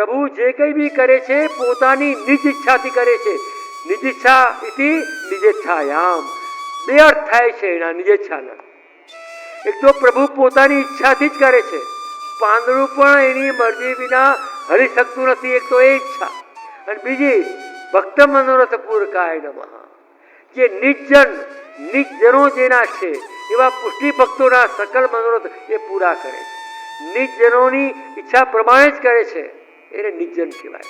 પ્રભુ જે કંઈ બી કરે છે પોતાની નિજ ઈચ્છાથી કરે છે. નિજ ઈચ્છા ઇતિ નિજેચ્છાયામ. બે અર્થ થાય છે એના નિજેચ્છાના. એક તો પ્રભુ પોતાની ઈચ્છાથી જ કરે છે, પાંદડું પણ એની મરજી વિના હલી શકતું નથી. એક તો એ ઈચ્છા, અને બીજી ભક્ત મનોરથ પૂરકાય નમઃ. જે નિજજનો જેના છે એવા પુષ્ટિ ભક્તોના સકલ મનોરથ એ પૂરા કરે છે. નિજજનોની ઈચ્છા પ્રમાણે જ કરે છે, એને નિજજન કહેવાય.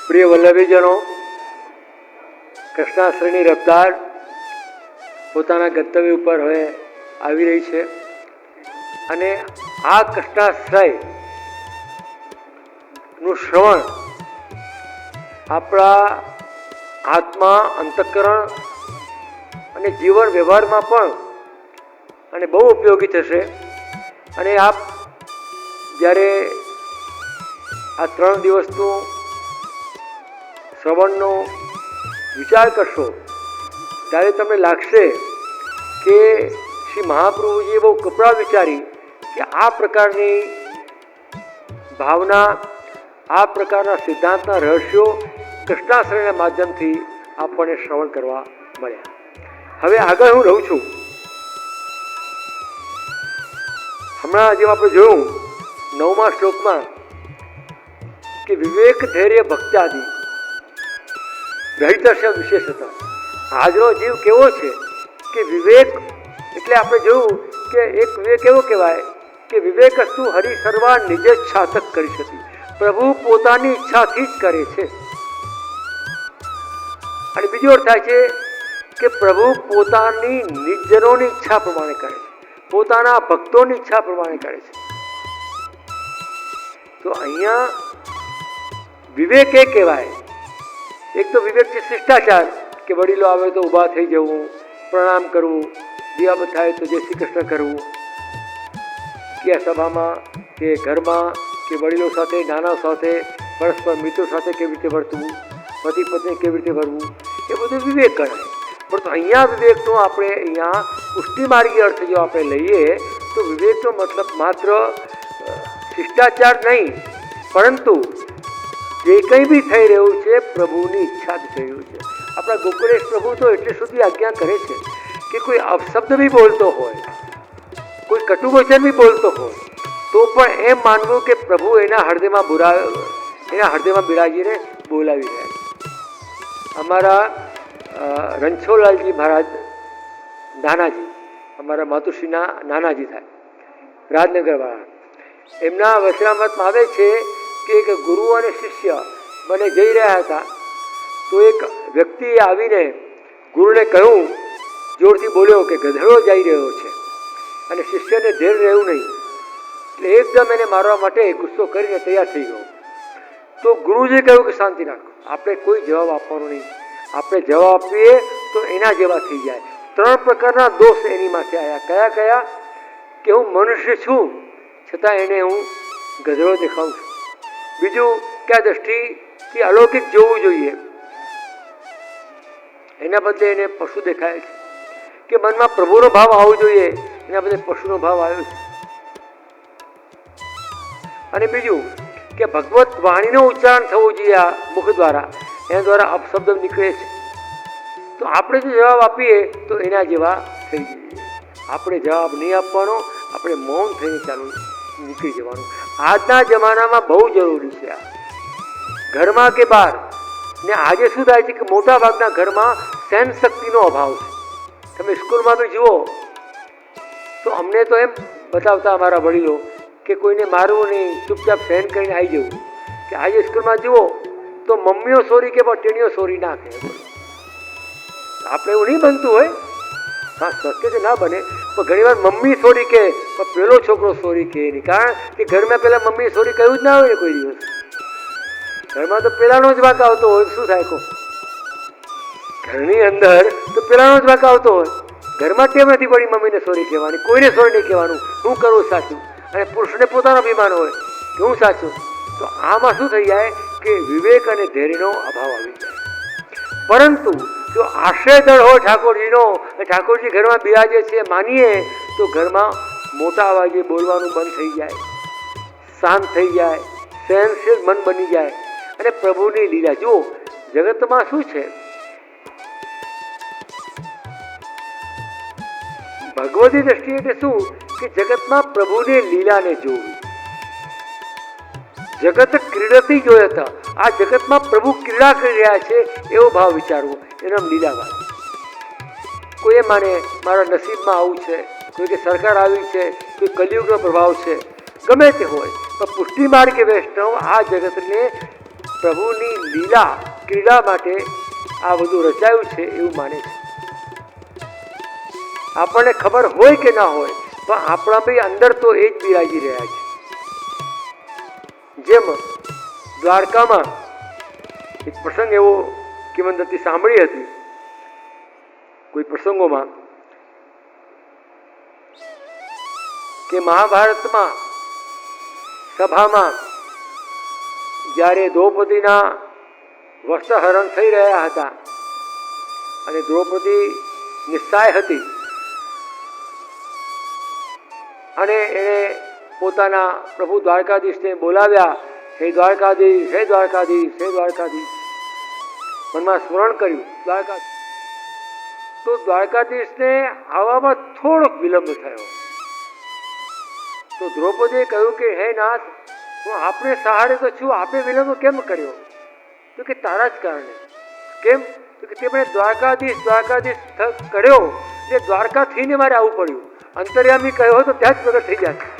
પ્રિય વલ્લભીજનો, કૃષ્ણાશ્રયની રફતાર પોતાના ગંતવ્ય ઉપર હવે આવી રહી છે, અને આ કૃષ્ણાશ્રય નું શ્રવણ આપણા આત્મા, અંતઃકરણ અને જીવન વ્યવહારમાં પણ અને બહુ ઉપયોગી થશે. અને આપ જ્યારે આ 3 દિવસનું શ્રવણનો વિચાર કરશો ત્યારે તમને લાગશે કે શ્રી મહાપ્રભુજીએ બહુ કપરા વિચારી કે આ પ્રકારની ભાવના, આ પ્રકારના સિદ્ધાંતના રહસ્યો કૃષ્ણાશ્રયના માધ્યમથી આપણને શ્રવણ કરવા મળ્યા. હવે આગળ હું રહું છું. હમણાં જેમ આપણે જોયું 9મા શ્લોકમાં કે વિવેક ધૈર્ય ભક્ત્યાદિ રહિતસ્ય વિશેષતા. આજનો જીવ કેવો છે કે વિવેક એટલે આપણે જોયું કે એક વિવેક એવો કહેવાય કે વિવેકસ્તુ હરિ સર્વા નિજેચ્છાતક કરી શકે. પ્રભુ પોતાની ઈચ્છાથી જ કરે છે. અને બીજો અર્થ થાય છે કે પ્રભુ પોતાની નિજજનોની ઈચ્છા પ્રમાણે કરે છે, પોતાના ભક્તોની ઈચ્છા પ્રમાણે કરે છે. તો અહીંયા વિવેક એ કહેવાય. એક તો વિવેક છે શિષ્ટાચાર, કે વડીલો આવે તો ઊભા થઈ જવું, પ્રણામ કરવું, દિયાબત થાય તો જય શ્રી કૃષ્ણ કરવું, કે સભામાં કે ઘરમાં કે વડીલો સાથે, નાના સાથે, પરસ્પર મિત્રો સાથે કેવી રીતે વર્તવું, પતિ પત્ની કેવી રીતે વર્તવું, એ બધું વિવેક ગણાય. પરંતુ અહીંયા વિવેકનો આપણે અહીંયા પુષ્ટિમાર્ગી અર્થ જો આપણે લઈએ તો વિવેકનો મતલબ માત્ર શિષ્ટાચાર નહીં, પરંતુ જે કંઈ બી થઈ રહ્યું છે પ્રભુની ઈચ્છાથી થઈ રહ્યું છે. આપણા ગોકુલેશ પ્રભુ તો એટલી સુધી આજ્ઞા કરે છે કે કોઈ અપશબ્દ બી બોલતો હોય, કોઈ કટુવચન બી બોલતો હોય, તો પણ એમ માનવું કે પ્રભુ એના હૃદયમાં બિરાજીને બોલાવી રહ્યા છે. અમારા રણછોડલાલજી મહારાજ નાનાજી, અમારા માતુશ્રીના નાનાજી થાય, રાજનગરવાળા, એમના વચનામૃતમાં આવે છે કે એક ગુરુ અને શિષ્ય બંને જઈ રહ્યા હતા. તો એક વ્યક્તિએ આવીને ગુરુને કહ્યું, જોરથી બોલ્યો કે ગધેડો જઈ રહ્યો છે, અને શિષ્યને ધૈર્ય રહ્યું નહીં, એટલે એકદમ એને મારવા માટે ગુસ્સો કરીને તૈયાર થઈ ગયો. તો ગુરુજીએ કહ્યું કે શાંતિ રાખો, આપણે કોઈ જવાબ આપવાનો નહીં. આપણે જવાબ આપીએ તો એના જેવા થઈ જાય. 3 પ્રકારના દોષ એની માથે આવ્યા. કયા કયા? કે હું મનુષ્ય છું છતાં એને હું ગધેડો દેખાઉં છું. બીજું કે આ દ્રષ્ટિથી અલૌકિક જોવું જોઈએ, એના બદલે એને પશુ દેખાય છે. કે મનમાં પ્રભુનો ભાવ આવવો જોઈએ, એના બદલે પશુનો ભાવ આવ્યો છે. અને બીજું કે ભગવત વાણીનું ઉચ્ચારણ થવું જોઈએ આ મુખ દ્વારા, એના દ્વારા અપશબ્દ નીકળે છે. તો આપણે જો જવાબ આપીએ તો એના જેવા થઈ જઈએ. આપણે જવાબ નહીં આપવાનો, આપણે મૌન થઈને ચાલુ નીકળી જવાનું. આજના જમાનામાં બહુ જરૂરી છે આ, ઘરમાં કે બહાર. ને આજે શું થાય છે કે મોટા ભાગના ઘરમાં સહન શક્તિનો અભાવ છે. તમે સ્કૂલમાં બી જુઓ તો અમને તો એમ બતાવતા અમારા વડીલો કે કોઈને મારવું નહીં, ચૂપચાપ સહન કરીને આવી જવું. કે આજે સ્કૂલમાં જુઓ તો મમ્મીઓ સોરી કે ટેણીઓ સોરી નાખે. આપણે એવું નહીં બનતું હોય, હા શક્ય કે ના બને, પણ ઘણી વાર મમ્મી સોરી કે પણ પેલો છોકરો સોરી કે નહીં. કારણ કે ઘરમાં પહેલાં મમ્મીએ સોરી કહ્યું જ ના હોય ને કોઈ દિવસ. ઘરમાં તો પેલાનો જ વાંક આવતો હોય. શું થાય કહો? ઘરની અંદર તો પેલાનો જ વાંક આવતો હોય. ઘરમાં ટેવ નથી પડી મમ્મીને સોરી કહેવાની, કોઈને સોરી નહીં કહેવાનું, હું કરું સાચું. અને પુરુષને પોતાનો અભિમાન હોય કે હું સાચું. તો આમાં શું થઈ જાય કે વિવેક અને ધૈર્યનો અભાવ આવી જાય. પરંતુ જો આશ્રય દળ હોય ઠાકોરજીનો, ઠાકોરજી ઘરમાં બિરાજે છે માનીએ તો ઘરમાં મોટા અવાજે બોલવાનું બંધ થઈ જાય, શાંત થઈ જાય, સહનશીલ મન બની જાય અને પ્રભુની લીલા. જુઓ, જગતમાં શું છે, ભગવતી દ્રષ્ટિ એટલે શું કે જગતમાં પ્રભુની લીલાને જોવી. જગત ક્રીડતી જોયા હતા, આ જગતમાં પ્રભુ ક્રીડા કરી રહ્યા છે એવો ભાવ વિચારવો, એનો લીલાભાવ. કોઈ માને મારા નસીબમાં આવું છે, કોઈ કે સરકાર આવી છે, કોઈ કલિયુગનો પ્રભાવ છે, ગમે તે હોય, પણ પુષ્ટિ માર્ગે વૈષ્ણવ આ જગતને પ્રભુની લીલા ક્રીડા માટે આ બધું રચાયું છે એવું માને છે. આપણને ખબર હોય કે ના હોય, પણ આપણા ભાઈ અંદર તો એ જ બિરાજી રહ્યા છે. જેમ દ્વારકામાં એક પ્રસંગ એવો કિંવદંતી સાંભળી હતી, કોઈ પ્રસંગોમાં, કે મહાભારતમાં સભામાં જ્યારે દ્રૌપદીના વસ્ત્રહરણ થઈ રહ્યા હતા અને દ્રૌપદી નિસ્સહાય હતી અને એણે પોતાના પ્રભુ દ્વારકાધીશને બોલાવ્યા, હે દ્વારકાધીશ, હે દ્વારકાધીશ, હે દ્વારકાધીશ, મનમાં સ્મરણ કર્યું દ્વારકાધીશ. તો દ્વારકાધીશને આવવામાં થોડોક વિલંબ થયો. તો દ્રૌપદીએ કહ્યું કે હે નાથ, હું આપને સહારે તો છું, આપે વિલંબ કેમ કર્યો? તો કે તારા જ કારણે. કેમ? તો કે તેમણે દ્વારકાધીશ દ્વારકાધીશ કર્યો એટલે દ્વારકા થઈને મારે આવવું પડ્યું. અંતર્યામી કહ્યો તો ત્યાં જ પ્રગટ થઈ જાય.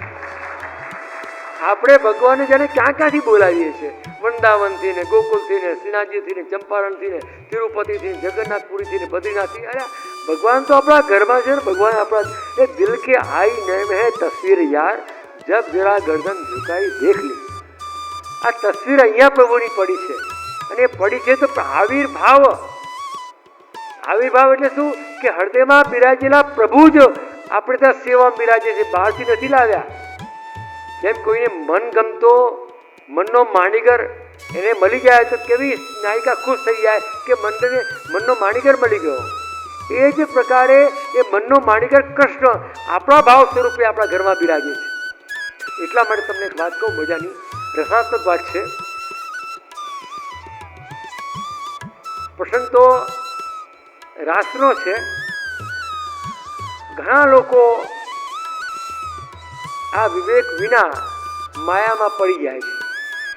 આપણે ભગવાનને જાણે ક્યાં ક્યાંથી બોલાવીએ છીએ, વૃંદાવનથી ને ગોકુલથી ને શ્રીનાથજીથી ને ચંપારણથી ને તિરુપતિથી ને જગન્નાથપુરીથી ને બદ્રીનાથથી. અરે ભગવાન તો આપણા ઘરમાં છે ને, ભગવાન આપણા એ દિલ કે આઈ નૈમ હે તસવીર યાર, જબ જરા ગરદન ઝુકાઈ દેખ લે. આ તસવીર અહીંયા પ્રભુની પડી છે અને પડી છે તો આવિર્ભાવ. આવિર્ભાવ એટલે શું કે હૃદયમાં બિરાજેલા પ્રભુ જ આપણે ત્યાં સેવા બિરાજે છે, બહારથી નથી લાવ્યા. જેમ કોઈને મન ગમતો મનનો માણીગર એને મળી જાય તો કેવી નાયિકા ખુશ થઈ જાય કે મનનો માણીગર મળી ગયો. એ જ પ્રકારે એ મનનો માણીગર કૃષ્ણ આપણા ભાવ સ્વરૂપે આપણા ઘરમાં બિરાજે છે. એટલા માટે તમને એક વાત કહું, મજાની રસાત્મક વાત છે. પ્રસંગ તો રાસનો છે. ઘણા લોકો આ વિવેક વિના માયામાં પડી જાય છે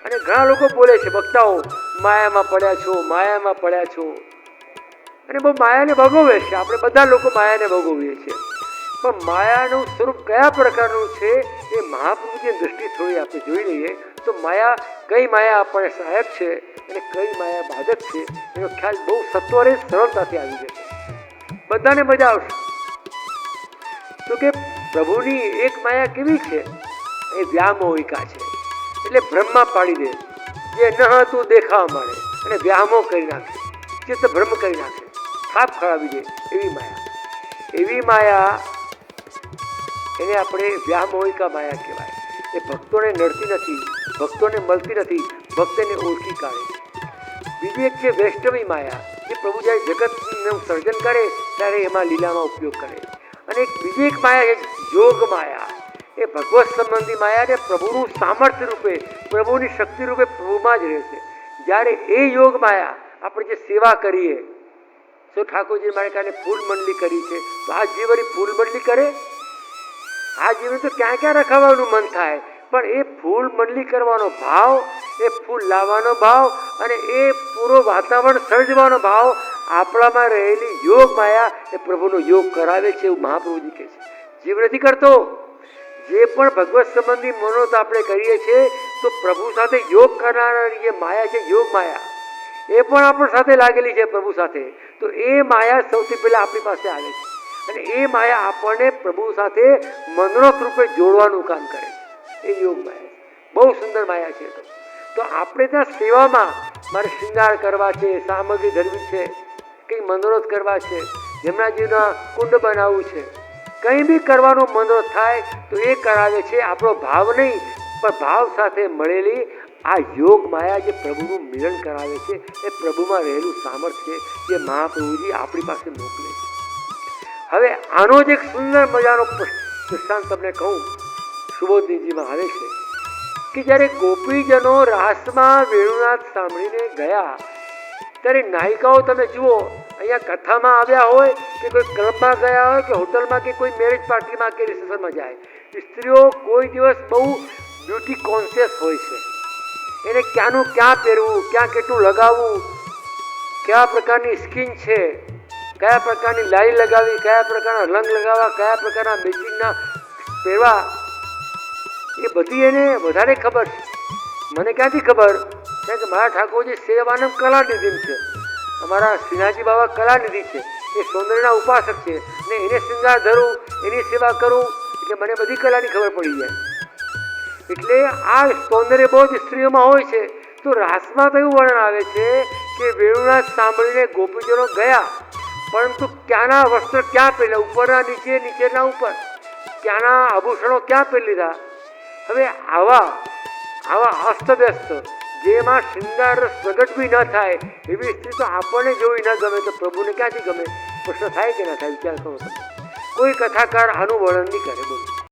અને ઘણા લોકો બોલે છે, વક્તાઓ, માયામાં પડ્યા છો, માયામાં પડ્યા છો, અને બહુ માયાને ભોગવે છે. આપણે બધા લોકો માયાને ભોગવીએ છીએ, પણ માયાનું સ્વરૂપ કયા પ્રકારનું છે એ મહાપ્રભુજીની દ્રષ્ટિ થોડી આપણે જોઈ લઈએ તો માયા, કઈ માયા આપણને સહાયક છે અને કઈ માયા બાધક છે એનો ખ્યાલ બહુ સત્વરે સરળતાથી આવી જશે. બધાને મજા આવશે. તો કે પ્રભુની એક માયા કેવી છે? એ વ્યામોહિકા છે, એટલે ભ્રમમાં પાડી દે. જે ન હતું દેખાવા મળે અને વ્યામો કરી નાખે, ચિત્ત ભ્રમ કરી નાખે, થાપ ખરાવી દે, એવી માયા. એવી માયા એને આપણે વ્યામોહિકા માયા કહેવાય. એ ભક્તોને નડતી નથી, ભક્તોને મળતી નથી, ભક્તને ઓળખી કાઢે. બીજી એક છે વૈષ્ણવી માયા, જે પ્રભુ જ્યારે જગતનું સર્જન કરે ત્યારે એમાં લીલામાં ઉપયોગ કરે. અને બીજી એક માયા છે યોગ માયા. એ ભગવત સંબંધી માયા ને પ્રભુનું સામર્થ્ય રૂપે, પ્રભુની શક્તિ રૂપે પ્રભુમાં જ રહેશે. જ્યારે એ યોગ માયા આપણે જે સેવા કરીએ, તો ઠાકોરજી મારે કારણે ફૂલ મંડળી કરી છે, તો આ જીવરી ફૂલ મંડળી કરે, આ જીવન તો ક્યાં ક્યાં રખાવાનું મન થાય, પણ એ ફૂલ મંડળી કરવાનો ભાવ, એ ફૂલ લાવવાનો ભાવ અને એ પૂરો વાતાવરણ સર્જવાનો ભાવ આપણામાં રહેલી યોગ માયા એ પ્રભુનો યોગ કરાવે છે એવું મહાપ્રભુજી કહે છે. જીવ નથી કરતો. જે પણ ભગવત સંબંધી મનોરથ આપણે કરીએ છીએ તો પ્રભુ સાથે યોગ કરનારી જે માયા છે, યોગ માયા, એ પણ આપણી સાથે લાગેલી છે પ્રભુ સાથે. તો એ માયા સૌથી પહેલા આપણી પાસે આવે છે અને એ માયા આપણને પ્રભુ સાથે મનોરથ રૂપે જોડવાનું કામ કરે છે. એ યોગ માયા બહુ સુંદર માયા છે. તો આપણે ત્યાં સેવામાં મારે શૃંગાર કરવા છે, સામગ્રી ધરવી છે, કંઈ મનોરથ કરવા છે, યમુનાજીના કુંડ બનાવવું છે, કંઈ બી કરવાનો મનોરથ થાય તો એ કરાવે છે. આપણો ભાવ નહીં પણ ભાવ સાથે મળેલી આ યોગ માયા જે પ્રભુનું મિલન કરાવે છે, એ પ્રભુમાં રહેલું સામર્થ્ય જે મહાપ્રભુજી આપણી પાસે મોકલે છે. હવે આનો જ એક સુંદર મજાનો દૃષ્ટાંત તમને કહું, સુબોધજીમાં આવે છે કે જ્યારે ગોપીજનો રાસમાં વેણુનાદ સાંભળીને ગયા ત્યારે નાયિકાઓ તમે જુઓ, અહીંયા કથામાં આવ્યા હોય કે કોઈ ક્લબમાં ગયા હોય કે હોટલમાં કે કોઈ મેરેજ પાર્ટીમાં કે રિસેપ્શનમાં જાય, સ્ત્રીઓ કોઈ દિવસ બહુ બ્યુટી કોન્શિયસ હોય છે. એને ક્યાંનું ક્યાં પહેરવું, ક્યાં કેટલું લગાવવું, કયા પ્રકારની સ્કિન છે, કયા પ્રકારની લાઈ લગાવી, કયા પ્રકારના રંગ લગાવવા, કયા પ્રકારના મેચિંગના પહેરવા, એ બધી એને વધારે ખબર છે. મને ક્યાંથી ખબર? કારણ કે મારા ઠાકોરજી સેવાનંદ કલાનિધિ છે, અમારા શ્રીનાથજી બાબા કલાનિધિ છે, એ સૌંદર્યના ઉપાસક છે ને એને શૃંગાર ધરું, એની સેવા કરું એટલે મને બધી કલાની ખબર પડી જાય. એટલે આ સૌંદર્ય બહુ જ સ્ત્રીઓમાં હોય છે. તો રાસમાં તો એવું વર્ણન આવે છે કે વેણુનાદ સાંભળીને ગોપીજનો ગયા, પરંતુ ક્યાંના વસ્ત્ર ક્યાં પહેર્યા, ઉપરના નીચે, નીચેના ઉપર, ક્યાંના આભૂષણો ક્યાં પહેરી લીધા. હવે આવા અસ્તવ્યસ્ત જેમાં શૃંગાર પ્રગટ બી ન થાય એવી સ્ત્રી તો આપણને જોવી ન ગમે તો પ્રભુને ક્યાંથી ગમે? પ્રશ્ન થાય કે ના થાય? વિચાર કરો તમે. કોઈ કથાકાર આનું વર્ણન નહીં કરે. બોલો.